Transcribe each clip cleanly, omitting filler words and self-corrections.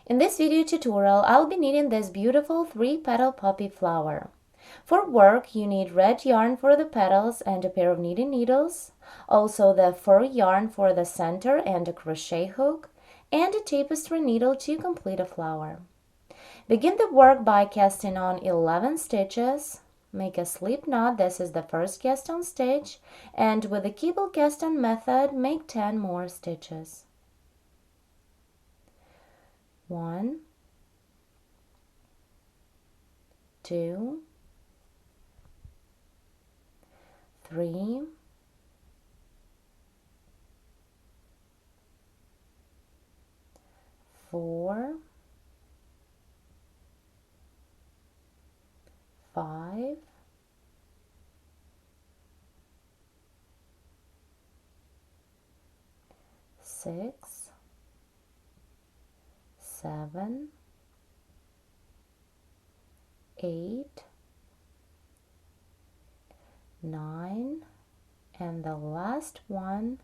In this video tutorial, I'll be knitting this beautiful 3-petal poppy flower. For work, you need red yarn for the petals and a pair of knitting needles, also the fur yarn for the center and a crochet hook, and a tapestry needle to complete a flower. Begin the work by casting on 11 stitches. Make a slip knot, this is the first cast on stitch, and with the cable cast on method, make 10 more stitches. 1, 2, 3, 4, 5, 6, 7, 8, 9, and the last one,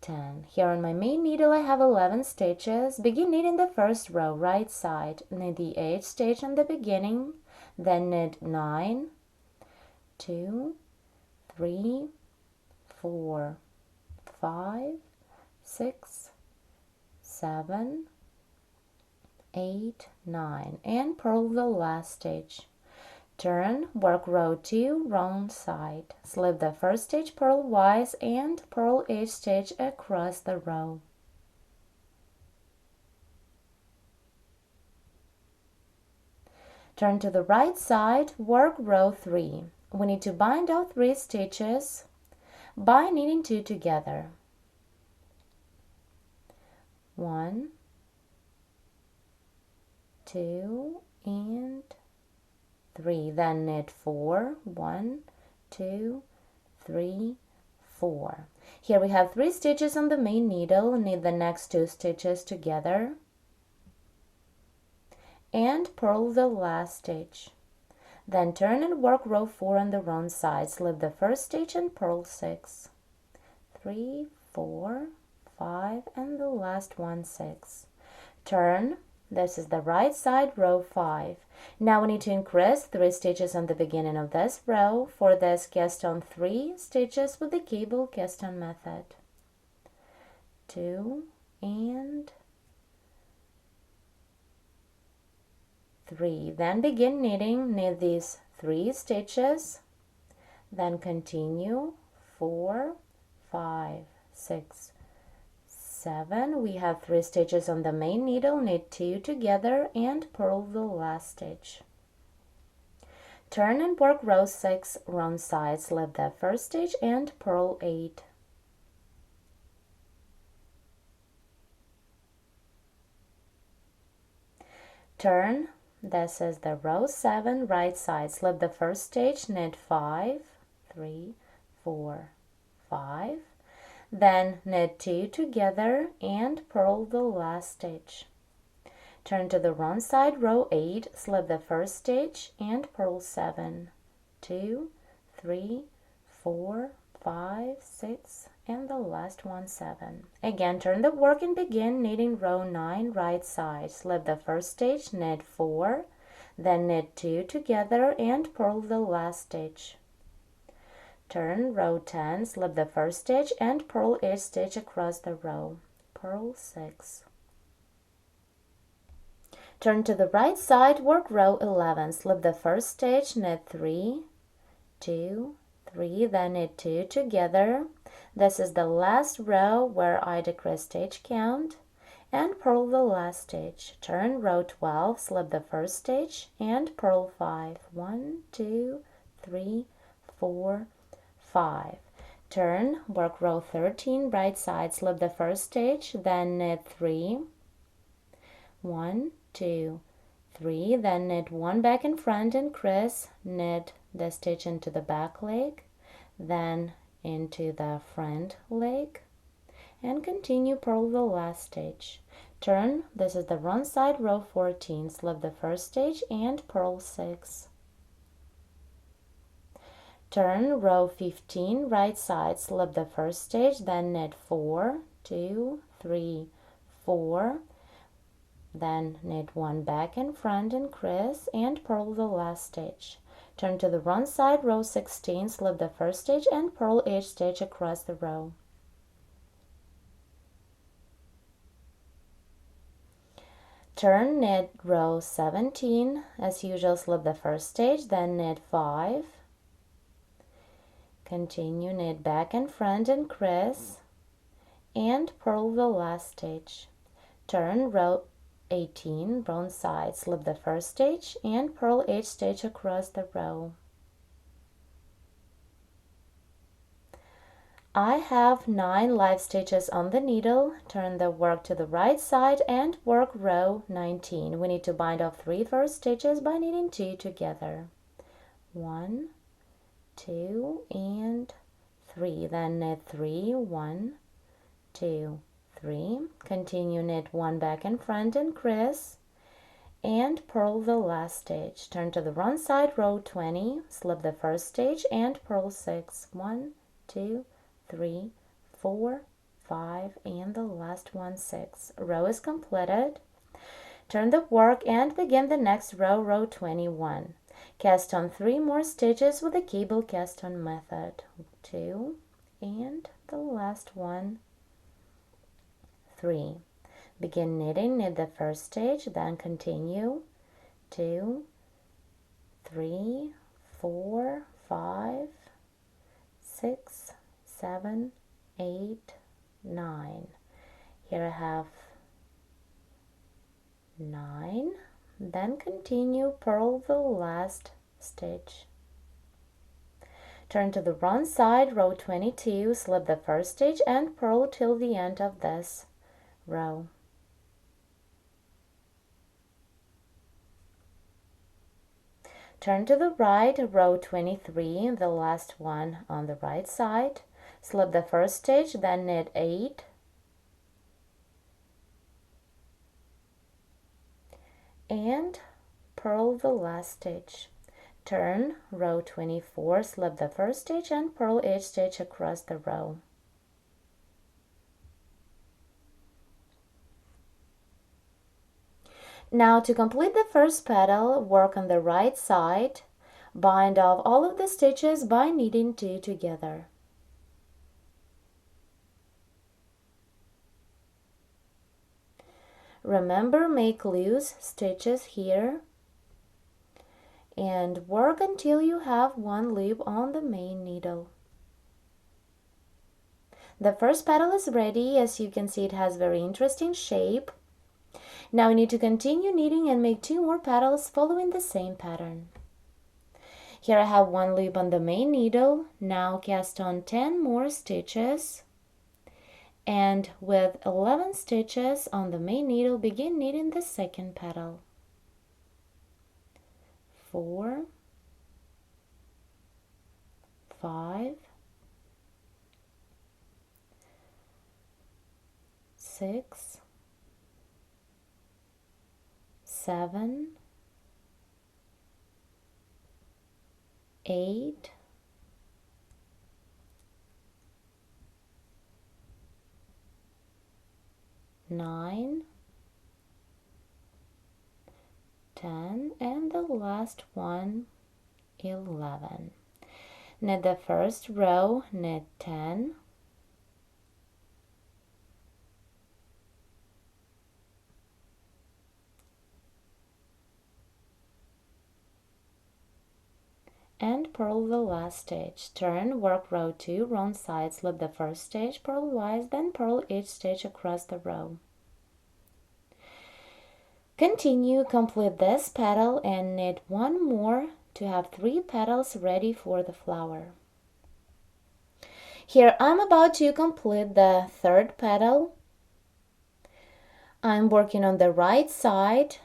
10. Here on my main needle I have 11 stitches. Begin knitting the first row, right side. Knit the 8th stitch in the beginning, then knit 9, 2, 3, 4, 5, 6, 7, 8, 9, and purl the last stitch. Turn, work row 2, wrong side. Slip the first stitch purlwise and purl each stitch across the row. Turn to the right side, work row 3. We need to bind all 3 stitches by knitting 2 together. 1, 2, and 3. Then knit 4. 1, 2, 3, 4. Here we have 3 stitches on the main needle. Knit the next 2 stitches together and purl the last stitch. Then turn and work row 4 on the wrong side. Slip the first stitch and purl 6. 3, 4, 5, and the last one 6. Turn. This is the right side, row 5. Now we need to increase 3 stitches on the beginning of this row. For this, cast on 3 stitches with the cable cast on method. 2 and 3. Then begin knitting. Knit these 3 stitches. Then continue 4, 5, 6, 7. We have 3 stitches on the main needle. Knit 2 together and purl the last stitch. Turn and work row 6 wrong side. Slip the first stitch and purl 8. Turn. This is the row 7 right side. Slip the first stitch, knit 5, 3, 4, 5. Then knit 2 together and purl the last stitch. Turn to the wrong side, row 8, slip the first stitch and purl 7, 2, 3, 4, 5, 6, and the last one 7. Again, turn the work and begin knitting row 9 right side. Slip the first stitch, knit 4, then knit 2 together and purl the last stitch. Turn row 10, slip the first stitch and purl each stitch across the row. Purl 6. Turn to the right side, work row 11, slip the first stitch, knit 3, 2, 3, then knit 2 together. This is the last row where I decrease stitch count and purl the last stitch. Turn row 12, slip the first stitch and purl 5. 1, 2, 3, 4, 5. Turn, work row 13, right side, slip the first stitch, then knit 3. 1, 2, 3, then knit 1 back in front and crease, knit the stitch into the back leg, then into the front leg, and continue purl the last stitch. Turn, this is the wrong side, row 14, slip the first stitch and purl 6. Turn, row 15, right side, slip the first stitch, then knit 4, 2, 3, 4. then knit 1 back and front increase and purl the last stitch. Turn to the wrong side, row 16, slip the first stitch and purl each stitch across the row. Turn, knit row 17, as usual slip the first stitch, then knit 5. Continue, knit back and front increase and purl the last stitch. Turn, row 18, wrong side, slip the first stitch and purl each stitch across the row. I have 9 live stitches on the needle. Turn the work to the right side and work row 19. We need to bind off 3 first stitches by knitting 2 together. 1, 2, and 3. Then knit 3, 1, 2, 3. Continue, knit 1 back and front increase and purl the last stitch. Turn to the wrong side, row 20, slip the first stitch and purl 6. 1, 2, 3, 4, 5, and the last one 6. Row is completed. Turn the work and begin the next row, row 21. Cast on 3 more stitches with the cable cast on method. 2, and the last one 3. Begin knitting, knit the first stitch, then continue 2, 3, 4, 5, 6, 7, 8, 9. Here I have 9. Then continue, purl the last stitch. Turn to the wrong side, row 22, slip the first stitch and purl till the end of this row. Turn to the right, row 23, the last one on the right side. Slip the first stitch, then knit 8. And purl the last stitch. Turn, row 24, slip the first stitch and purl each stitch across the row. Now to complete the first petal, work on the right side. Bind off all of the stitches by knitting 2 together. Remember, make loose stitches here and work until you have 1 loop on the main needle. The first petal is ready. As you can see, it has very interesting shape. Now we need to continue knitting and make 2 more petals following the same pattern. Here I have 1 loop on the main needle. Now cast on 10 more stitches. And with 11 stitches on the main needle, begin knitting the second petal. 4, 5, 6, 7, 8, 9, 10, and the last one 11. Knit the first row, knit 10, and purl the last stitch. Turn, work row 2, wrong side, slip the first stitch, purlwise, then purl each stitch across the row. Continue, complete this petal and knit 1 more to have 3 petals ready for the flower. Here I'm about to complete the third petal. I'm working on the right side,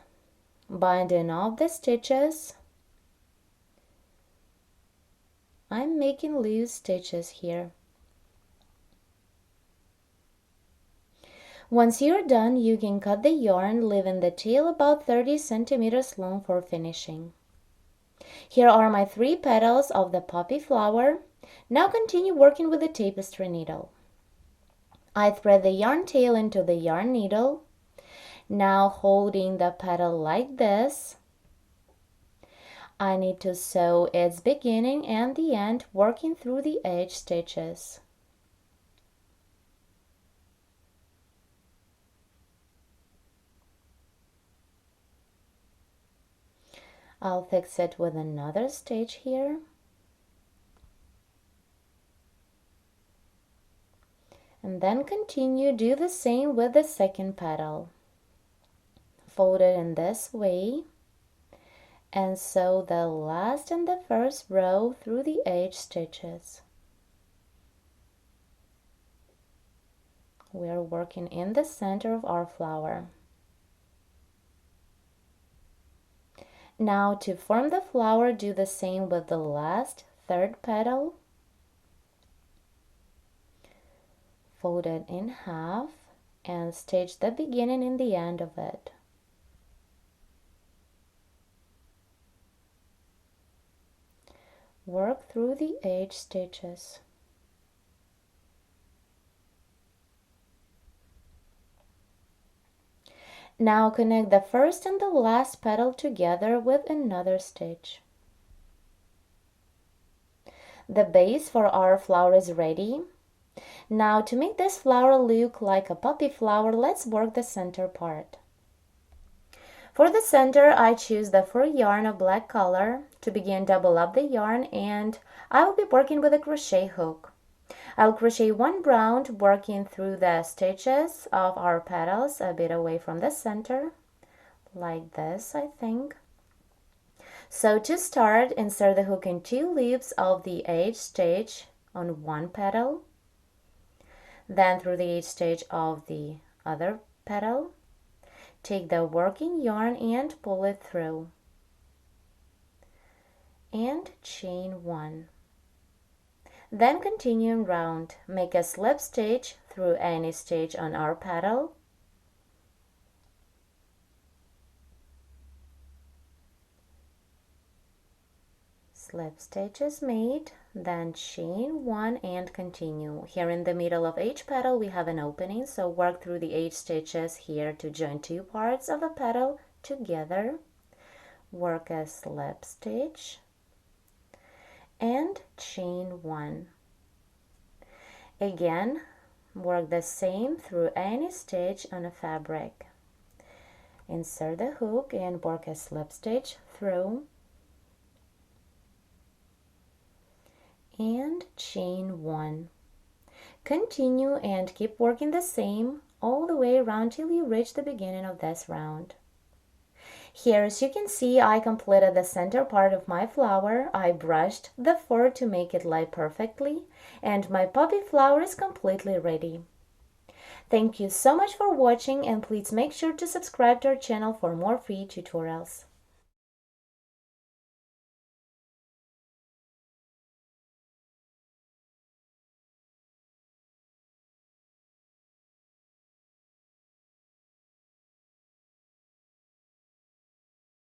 binding off the stitches. I'm making loose stitches here. Once you're done, you can cut the yarn, leaving the tail about 30 centimeters long for finishing. Here are my 3 petals of the poppy flower. Now continue working with the tapestry needle. I thread the yarn tail into the yarn needle. Now holding the petal like this, I need to sew its beginning and the end, working through the edge stitches. I'll fix it with another stitch here. And then continue, do the same with the second petal. Fold it in this way and sew the last and the first row through the edge stitches. We are working in the center of our flower. Now to form the flower, do the same with the last third petal. Fold it in half and stitch the beginning and the end of it. Work through the edge stitches. Now connect the first and the last petal together with another stitch. The base for our flower is ready. Now to make this flower look like a poppy flower, let's work the center part. For the center, I choose the fur yarn of black color. To begin, double up the yarn and I will be working with a crochet hook. I'll crochet one round, working through the stitches of our petals a bit away from the center, like this, I think. So to start, insert the hook in 2 loops of the edge stitch on one petal, then through the edge stitch of the other petal. Take the working yarn and pull it through, and chain 1. Then continue round. Make a slip stitch through any stitch on our petal. Slip stitch is made, then chain 1 and continue. Here in the middle of each petal we have an opening, so work through the edge stitches here to join 2 parts of the petal together. Work a slip stitch and chain 1. Again, work the same through any stitch on a fabric. Insert the hook and work a slip stitch through and chain 1. Continue and keep working the same all the way around till you reach the beginning of this round. Here, as you can see, I completed the center part of my flower. I brushed the fur to make it lie perfectly, and my poppy flower is completely ready. Thank you so much for watching, and please make sure to subscribe to our channel for more free tutorials.